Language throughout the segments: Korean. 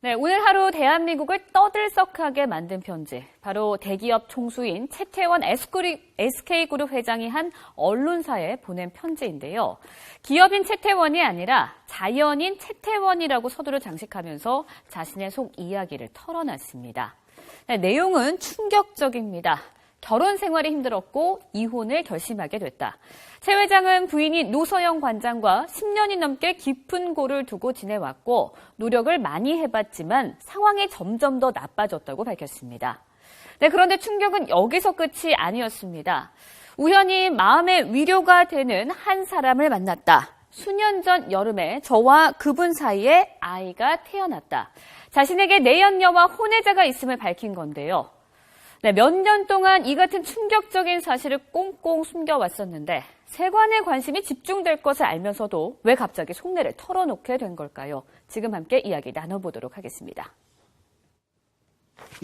네, 오늘 하루 대한민국을 떠들썩하게 만든 편지. 바로 대기업 총수인 채태원 SK그룹 회장이 한 언론사에 보낸 편지인데요. 기업인 채태원이 아니라 자연인 채태원이라고 서두를 장식하면서 자신의 속 이야기를 털어놨습니다. 네, 내용은 충격적입니다. 결혼 생활이 힘들었고 이혼을 결심하게 됐다. 채 회장은 부인인 노서영 관장과 10년이 넘게 깊은 고를 두고 지내왔고 노력을 많이 해봤지만 상황이 점점 더 나빠졌다고 밝혔습니다. 네, 그런데 충격은 여기서 끝이 아니었습니다. 우연히 마음의 위로가 되는 한 사람을 만났다. 수년 전 여름에 저와 그분 사이에 아이가 태어났다. 자신에게 내연녀와 혼외자가 있음을 밝힌 건데요. 네, 몇 년 동안 이 같은 충격적인 사실을 꽁꽁 숨겨왔었는데 세간의 관심이 집중될 것을 알면서도 왜 갑자기 속내를 털어놓게 된 걸까요? 지금 함께 이야기 나눠보도록 하겠습니다.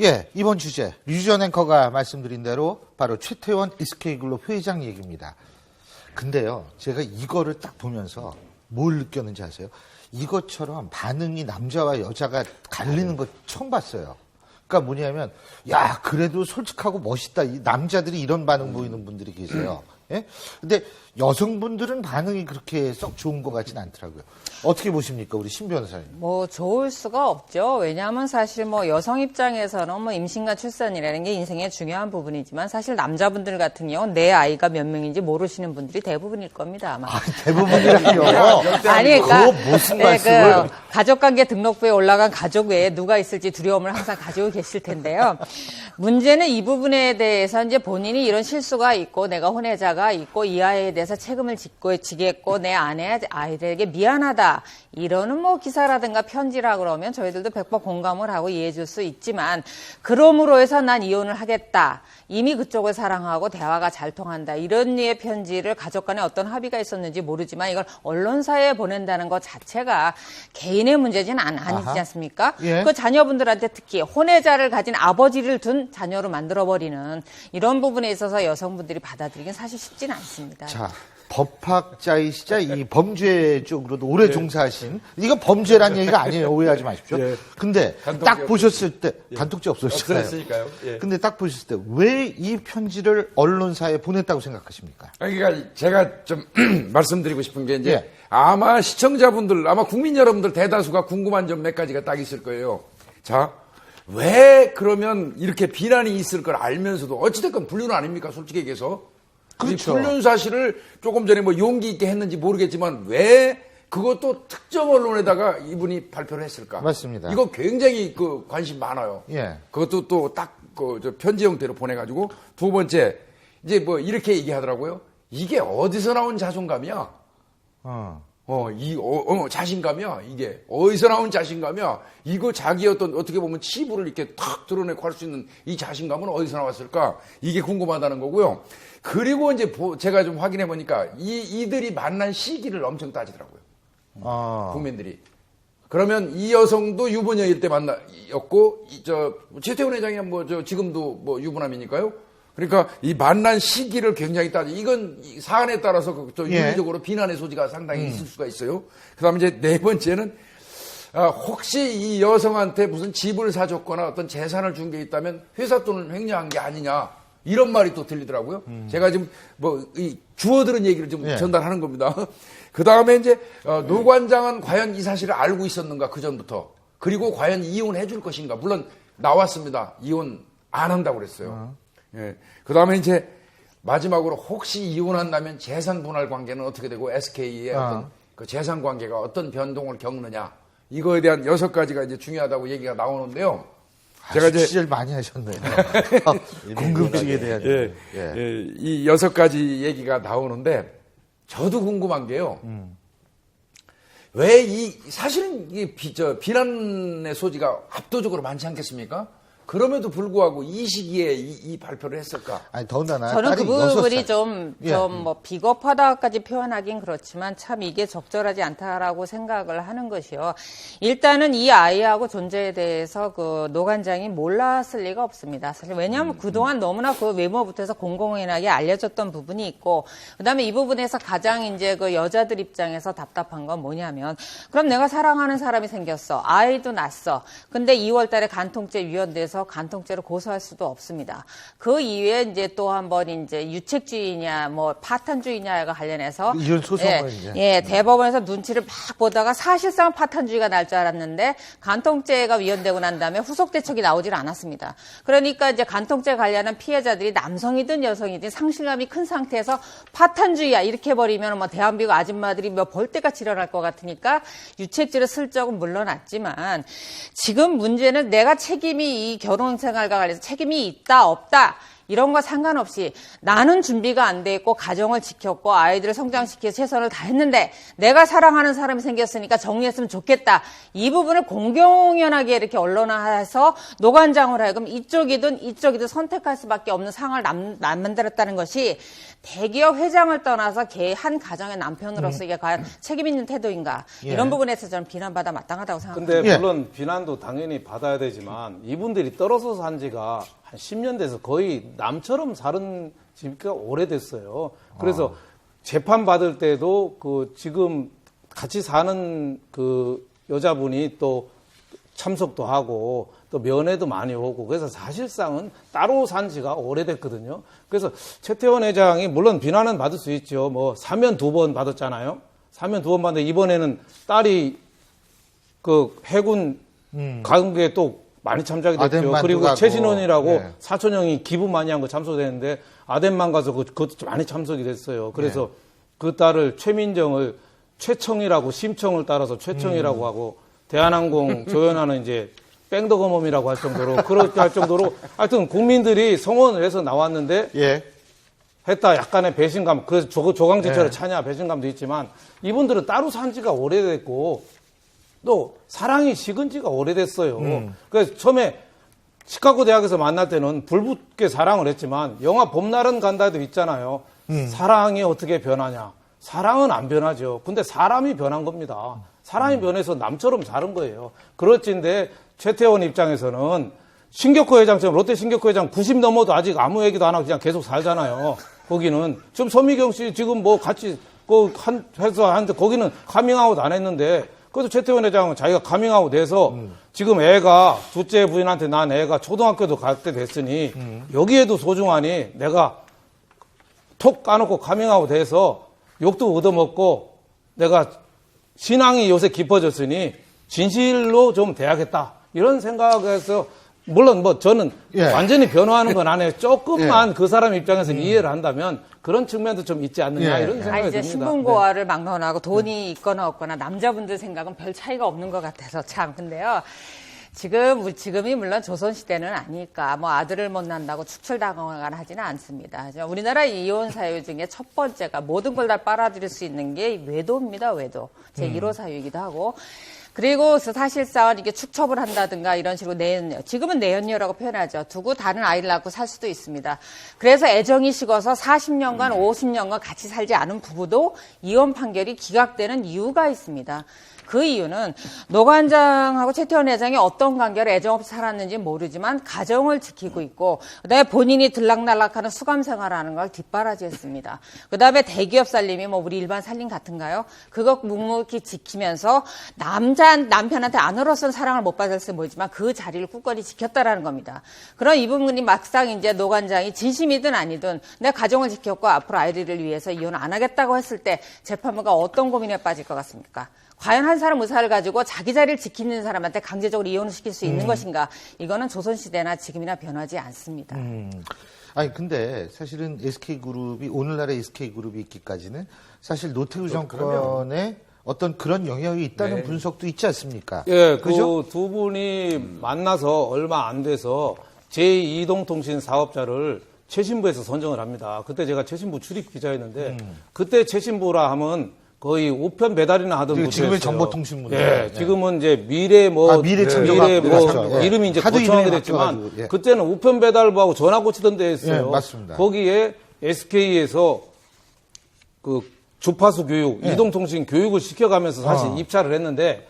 예, 이번 주제 류지연 앵커가 말씀드린 대로 바로 채태원 SK그룹 회장 얘기입니다. 근데요, 제가 이거를 딱 보면서 뭘 느꼈는지 아세요? 이것처럼 반응이 남자와 여자가 갈리는 거 처음 봤어요. 그러니까 뭐냐면, 야, 그래도 솔직하고 멋있다. 이 남자들이 이런 반응 보이는 분들이 계세요. 예? 근데 여성분들은 반응이 그렇게 썩 좋은 것 같진 않더라고요. 어떻게 보십니까, 우리 신 변호사님? 뭐 좋을 수가 없죠. 왜냐하면 사실 뭐 여성 입장에서는 뭐 임신과 출산이라는 게 인생의 중요한 부분이지만 사실 남자분들 같은 경우는 내 아이가 몇 명인지 모르시는 분들이 대부분일 겁니다. 아마. 대부분이라뇨. 아니, 그러니까 무슨 말씀을? 그 가족관계 등록부에 올라간 가족 외에 누가 있을지 두려움을 항상 가지고 계실 텐데요. 문제는 이 부분에 대해서 이제 본인이 이런 실수가 있고 내가 혼외자가 있고 이 아이에 대해서 책임을 지겠고 내 아이들에게 미안하다. 이러는 뭐 기사라든가 편지라 그러면 저희들도 100% 공감을 하고 이해해 줄 수 있지만 그럼으로 해서 난 이혼을 하겠다. 이미 그쪽을 사랑하고 대화가 잘 통한다. 이런 류의 편지를 가족 간에 어떤 합의가 있었는지 모르지만 이걸 언론사에 보낸다는 것 자체가 개인의 문제는 아니지 않습니까? 예. 그 자녀분들한테 특히 혼외자를 가진 아버지를 둔 자녀로 만들어버리는 이런 부분에 있어서 여성분들이 받아들이긴 사실 쉽지는 않습니다. 자, 법학자이시자 이 범죄 쪽으로도 오래 종사하신, 이건 범죄란 얘기가 아니에요. 오해하지 마십시오. 근데 딱 보셨을 때, 단톡지 없었을까요? 근데 딱 보셨을 때 왜 이 편지를 언론사에 보냈다고 생각하십니까? 그러니까 제가 좀 말씀드리고 싶은 게 이제 아마 시청자분들, 아마 국민 여러분들 대다수가 궁금한 점 몇 가지가 딱 있을 거예요. 자, 왜 그러면 이렇게 비난이 있을 걸 알면서도 어찌됐건 불륜 아닙니까? 솔직히 얘기해서. 그렇죠. 이 불륜 사실을 조금 전에 뭐 용기 있게 했는지 모르겠지만 왜 그것도 특정 언론에다가 이분이 발표를 했을까? 맞습니다. 이거 굉장히 그 관심 많아요. 예. 그것도 또 딱 그 편지 형태로 보내가지고 두 번째 이제 뭐 이렇게 얘기하더라고요. 이게 어디서 나온 자존감이야? 자신감이야. 이게 어디서 나온 자신감이야? 이거 자기 어떻게 보면 치부를 이렇게 탁 드러내고 할 수 있는 이 자신감은 어디서 나왔을까? 이게 궁금하다는 거고요. 그리고 이제 제가 좀 확인해 보니까 이들이 만난 시기를 엄청 따지더라고요. 국민들이. 그러면 이 여성도 유부녀일 때 만났고, 채태원 회장이 지금도 뭐 유부남이니까요. 그러니까 이 만난 시기를 굉장히 이건 사안에 따라서 윤리적으로 비난의 소지가 상당히 있을 수가 있어요. 그 다음에 이제 네 번째는, 혹시 이 여성한테 무슨 집을 사줬거나 어떤 재산을 준 게 있다면 회사 돈을 횡령한 게 아니냐. 이런 말이 또 들리더라고요. 제가 지금 주워들은 얘기를 좀 전달하는 겁니다. 그 다음에 이제, 노 관장은 과연 이 사실을 알고 있었는가, 그전부터. 그리고 과연 이혼해 줄 것인가. 물론 나왔습니다. 이혼 안 한다고 그랬어요. 예. 그 다음에 이제 마지막으로 혹시 이혼한다면 재산 분할 관계는 어떻게 되고 SK의 어떤 그 재산 관계가 어떤 변동을 겪느냐. 이거에 대한 6가지가 이제 중요하다고 얘기가 나오는데요. 제가 이제 취재를 많이 하셨네요. 궁금증에 대한. 이 6가지 얘기가 나오는데 저도 궁금한 게요. 왜 사실은 비난의 소지가 압도적으로 많지 않겠습니까? 그럼에도 불구하고 이 시기에 이 발표를 했을까? 아니 더군다나 저는 그 딸이 부분이 6살. 좀 예. 뭐 비겁하다까지 표현하긴 그렇지만 참 이게 적절하지 않다라고 생각을 하는 것이요. 일단은 이 아이하고 존재에 대해서 그 노관장이 몰랐을 리가 없습니다. 사실 왜냐하면 그동안 너무나 그 외모부터 해서 공공연하게 알려졌던 부분이 있고, 그다음에 이 부분에서 가장 이제 그 여자들 입장에서 답답한 건 뭐냐면, 그럼 내가 사랑하는 사람이 생겼어, 아이도 낳았어. 근데 2월달에 간통죄 위헌돼서 간통죄로 고소할 수도 없습니다. 그 이후에 이제 또 한 번 이제 유책주의냐 뭐 파탄주의냐가 관련해서 이런 소송을 이제. 예, 대법원에서 눈치를 막 보다가 사실상 파탄주의가 날 줄 알았는데 간통죄가 위헌되고 난 다음에 후속 대책이 나오질 않았습니다. 그러니까 이제 간통죄 관련한 피해자들이 남성이든 여성이든 상실감이 큰 상태에서 파탄주의야 이렇게 버리면 뭐 대한민국 아줌마들이 뭐 벌떼같이 일어날 것 같으니까 유책지를 슬쩍은 물러났지만, 지금 문제는 내가 책임이 이 결혼 생활과 관련해서 책임이 있다 없다 이런 거 상관없이 나는 준비가 안 돼 있고 가정을 지켰고 아이들을 성장시키기 위해서 최선을 다했는데 내가 사랑하는 사람이 생겼으니까 정리했으면 좋겠다. 이 부분을 공공연하게 이렇게 언론화해서 노관장을 하여금 이쪽이든 선택할 수밖에 없는 상황을 만들었다는 것이 대기업 회장을 떠나서 한 가정의 남편으로서 이게 과연 책임 있는 태도인가. 예. 이런 부분에서 저는 비난받아 마땅하다고 생각합니다. 근데 예. 물론 비난도 당연히 받아야 되지만 이분들이 떨어져서 산 지가 한 10년 돼서 거의 남처럼 사는 지가 오래됐어요. 그래서 재판 받을 때도 그 지금 같이 사는 그 여자분이 또 참석도 하고 또 면회도 많이 오고, 그래서 사실상은 따로 산 지가 오래됐거든요. 그래서 최태원 회장이 물론 비난은 받을 수 있죠. 뭐 사면 2번 받았잖아요. 사면 2번 받는데 이번에는 딸이 그 해군 가운데 또 많이 참작이 됐죠. 아덴만도 그리고 가고. 최신원이라고 네. 사촌 형이 기부 많이 한 거 참석했는데 아덴만 가서 그것도 많이 참석이 됐어요. 그래서 그 딸을 최민정을 최청이라고, 심청을 따라서 최청이라고 하고, 대한항공 조연하는 이제 뺑더거멈이라고 할 정도로, 그렇게 할 정도로 하여튼 국민들이 성원을 해서 나왔는데 예. 했다 약간의 배신감, 그래서 조강지처럼 네. 차냐 배신감도 있지만, 이분들은 따로 산 지가 오래됐고 또 사랑이 식은 지가 오래됐어요. 그래서 처음에 시카고 대학에서 만날 때는 불붙게 사랑을 했지만 영화 봄날은 간다도 있잖아요. 사랑이 어떻게 변하냐. 사랑은 안 변하죠. 근데 사람이 변한 겁니다. 사람이 변해서 남처럼 자른 거예요. 그렇지인데 최태원 입장에서는 신격호 회장처럼, 롯데 신격호 회장 90 넘어도 아직 아무 얘기도 안 하고 그냥 계속 살잖아요. 거기는 지금 서미경 씨 지금 뭐 같이 해서 하는데 거기는 카밍아웃 안 했는데, 그래도 최태원 회장은 자기가 카밍아웃 해서 지금 애가 둘째 부인한테 난 애가 초등학교도 갈 때 됐으니 여기에도 소중하니 내가 톡 까놓고 카밍아웃 해서 욕도 얻어먹고 내가 신앙이 요새 깊어졌으니 진실로 좀 돼야겠다. 이런 생각에서, 물론 뭐 저는 예. 완전히 변화하는 건 아니에요. 조금만 그 사람 입장에서 이해를 한다면 그런 측면도 좀 있지 않느냐. 예. 이런 생각이 이제 듭니다. 신분고하를 막론하고 돈이 있거나 없거나 남자분들 생각은 별 차이가 없는 것 같아서 참. 근데요, 지금이 물론 조선시대는 아니니까 뭐 아들을 못 낳는다고 축출당하거나 하지는 않습니다. 우리나라 이혼 사유 중에 첫 번째가 모든 걸 다 빨아들일 수 있는 게 외도입니다. 외도. 제1호 사유이기도 하고. 그리고 사실상 이게 축첩을 한다든가 이런 식으로 내연녀, 지금은 내연녀라고 표현하죠. 두고 다른 아이를 낳고 살 수도 있습니다. 그래서 애정이 식어서 40년간, 50년간 같이 살지 않은 부부도 이혼 판결이 기각되는 이유가 있습니다. 그 이유는 노관장하고 최태원 회장이 어떤 관계로 애정 없이 살았는지 모르지만 가정을 지키고 있고, 그다음에 본인이 들락날락하는 수감 생활하는 걸 뒷바라지했습니다. 그다음에 대기업 살림이 뭐 우리 일반 살림 같은가요? 그거 묵묵히 지키면서 남편한테 아내로서는 사랑을 못 받았을 모르지만 그 자리를 굳건히 지켰다라는 겁니다. 그럼 이 부분이 막상 이제 노관장이 진심이든 아니든 내 가정을 지켰고 앞으로 아이들을 위해서 이혼 안 하겠다고 했을 때 재판부가 어떤 고민에 빠질 것 같습니까? 과연 한 사람 의사를 가지고 자기 자리를 지키는 사람한테 강제적으로 이혼을 시킬 수 있는 것인가? 이거는 조선시대나 지금이나 변하지 않습니다. 아니 근데 사실은 SK그룹이, 오늘날의 SK그룹이 있기까지는 사실 노태우 정권의 어떤 그런 영향이 있다는 네. 분석도 있지 않습니까? 예, 그죠? 그 두 분이 만나서 얼마 안 돼서 제2이동통신 사업자를 최신부에서 선정을 합니다. 그때 제가 최신부 출입 기자였는데 그때 최신부라 하면 그 거의 우편 배달이나 하던 지금의 구조였어요. 정보통신문이요. 예, 네. 지금은 이제 미래 미래청조가 그렇죠. 예. 이름이 이제 하도 고청하게 이름이 됐지만 바뀌어가지고, 예. 그때는 우편 배달부하고 전화 고치던 데였어요. 예, 맞습니다. 거기에 SK에서 그 주파수 교육, 예. 이동통신 교육을 시켜가면서 사실 입찰을 했는데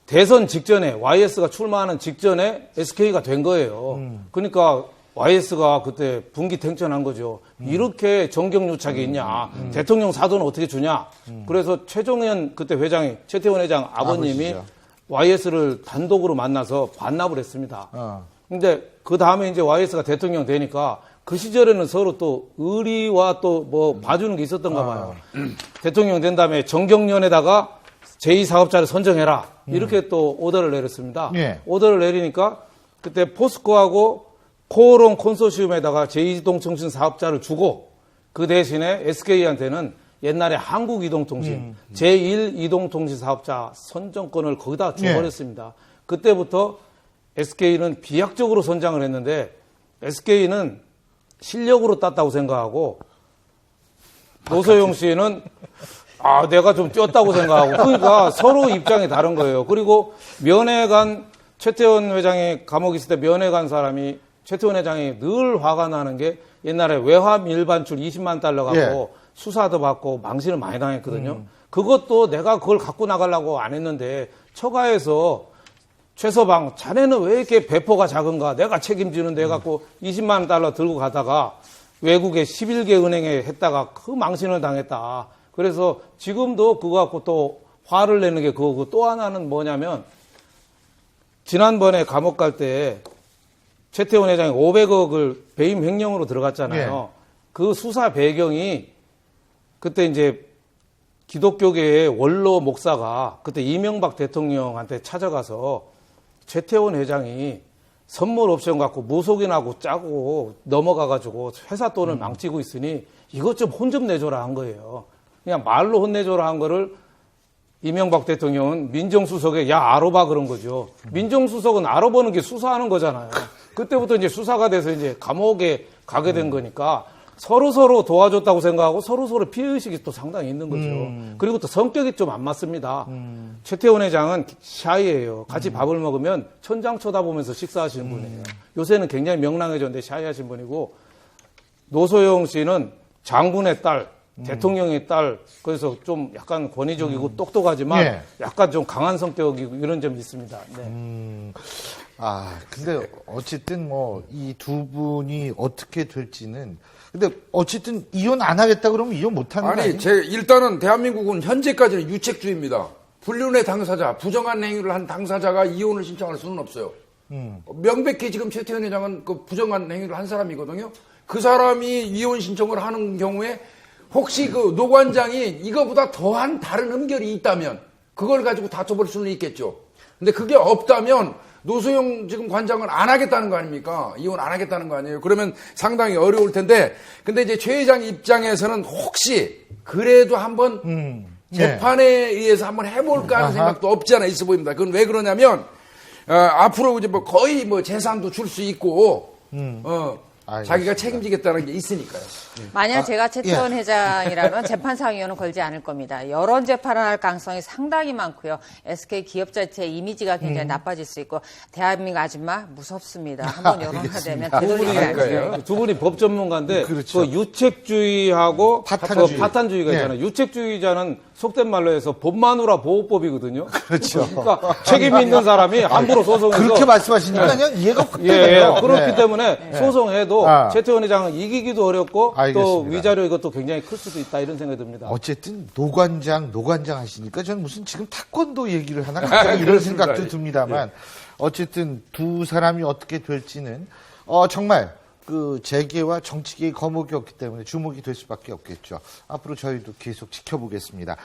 대선 직전에 YS가 출마하는 직전에 SK가 된 거예요. 그러니까 YS가 그때 분기탱천한 거죠. 이렇게 정경유착이 있냐. 대통령 사도는 어떻게 주냐. 그래서 최종현 그때 회장이 최태원 회장 아버님이 아버지죠. YS를 단독으로 만나서 반납을 했습니다. 근데 그 다음에 이제 YS가 대통령 되니까 그 시절에는 서로 또 의리와 또 뭐 봐주는 게 있었던가 봐요. 대통령 된 다음에 정경련에다가 제2사업자를 선정해라. 이렇게 또 오더를 내렸습니다. 예. 오더를 내리니까 그때 포스코하고 코오롱 콘소시움에다가 제2이동통신 사업자를 주고 그 대신에 SK한테는 옛날에 한국이동통신 제1이동통신 사업자 선정권을 거기다 줘버렸습니다. 그때부터 SK는 비약적으로 선장을 했는데 SK는 실력으로 땄다고 생각하고 노소영 씨는 내가 좀 뛰었다고 생각하고 그러니까 서로 입장이 다른 거예요. 그리고 면회 간 최태원 회장이 감옥에 있을 때 면회 간 사람이 최태원 회장이 늘 화가 나는 게 옛날에 외화 밀반출 20만 달러 갖고 수사도 받고 망신을 많이 당했거든요. 그것도 내가 그걸 갖고 나가려고 안 했는데 처가에서 최서방 자네는 왜 이렇게 배포가 작은가 내가 책임지는데 해갖고 20만 달러 들고 가다가 외국의 11개 은행에 했다가 그 망신을 당했다. 그래서 지금도 그거 갖고 또 화를 내는 게 그거고 또 하나는 뭐냐면 지난번에 감옥 갈 때 최태원 회장이 500억을 배임 횡령으로 들어갔잖아요. 그 수사 배경이 그때 이제 기독교계의 원로 목사가 그때 이명박 대통령한테 찾아가서 최태원 회장이 선물 옵션 갖고 무속인하고 짜고 넘어가가지고 회사 돈을 망치고 있으니 이것 좀 혼 좀 내줘라 한 거예요. 그냥 말로 혼내줘라 한 거를 이명박 대통령은 민정수석에 야 알아봐 그런 거죠. 민정수석은 알아보는 게 수사하는 거잖아요. 그때부터 이제 수사가 돼서 이제 감옥에 가게 된 거니까 서로 도와줬다고 생각하고 서로 피해의식이 또 상당히 있는 거죠. 그리고 또 성격이 좀 안 맞습니다. 최태원 회장은 샤이예요. 같이 밥을 먹으면 천장 쳐다보면서 식사하시는 분이에요. 요새는 굉장히 명랑해졌는데 샤이하신 분이고 노소영 씨는 장군의 딸, 대통령의 딸, 그래서 좀 약간 권위적이고 똑똑하지만 예. 약간 좀 강한 성격이고 이런 점이 있습니다. 네. 근데 어쨌든 뭐 이 두 분이 어떻게 될지는 근데 어쨌든 이혼 안 하겠다 그러면 이혼 못 하는 거 아니에요? 일단은 대한민국은 현재까지는 유책주의입니다. 불륜의 당사자, 부정한 행위를 한 당사자가 이혼을 신청할 수는 없어요. 명백히 지금 최태원 회장은 그 부정한 행위를 한 사람이거든요. 그 사람이 이혼 신청을 하는 경우에 혹시 그 노관장이 이거보다 더한 다른 음결이 있다면 그걸 가지고 다퉈볼 수는 있겠죠. 근데 그게 없다면 노소영 지금 관장은 안 하겠다는 거 아닙니까? 이혼 안 하겠다는 거 아니에요? 그러면 상당히 어려울 텐데, 근데 이제 최 회장 입장에서는 혹시 그래도 한번 재판에 의해서 한번 해볼까 하는 생각도 없지 않아 있어 보입니다. 그건 왜 그러냐면, 앞으로 이제 뭐 거의 뭐 재산도 줄 수 있고, 자기가 책임지겠다는 게 있으니까요. 만약 제가 최태원 회장이라면 재판상의원은 걸지 않을 겁니다. 여론 재판을 할 가능성이 상당히 많고요. SK 기업 자체의 이미지가 굉장히 나빠질 수 있고 대한민국 아줌마 무섭습니다. 한번 여론화되면 되돌리지 않아요. 두 분이 법 전문가인데 그렇죠. 그 유책주의하고 파탄주의. 그 파탄주의가 있잖아요. 유책주의자는 속된 말로 해서 법마누라 보호법이거든요. 그렇죠. 그러니까 책임 있는 사람이 함부로 소송해서 그렇게 말씀하시니까 그냥 이해가 확 예, 되네요. 그렇기 네. 때문에 소송해도 최태원 회장은 이기기도 어렵고 또 알겠습니다. 위자료 이것도 굉장히 클 수도 있다 이런 생각이 듭니다. 어쨌든 노관장 하시니까 저는 무슨 지금 태권도 얘기를 하나 갑자기 이런 그렇습니다. 생각도 듭니다만 어쨌든 두 사람이 어떻게 될지는 정말 그 재계와 정치계의 거목이었기 때문에 주목이 될 수밖에 없겠죠. 앞으로 저희도 계속 지켜보겠습니다.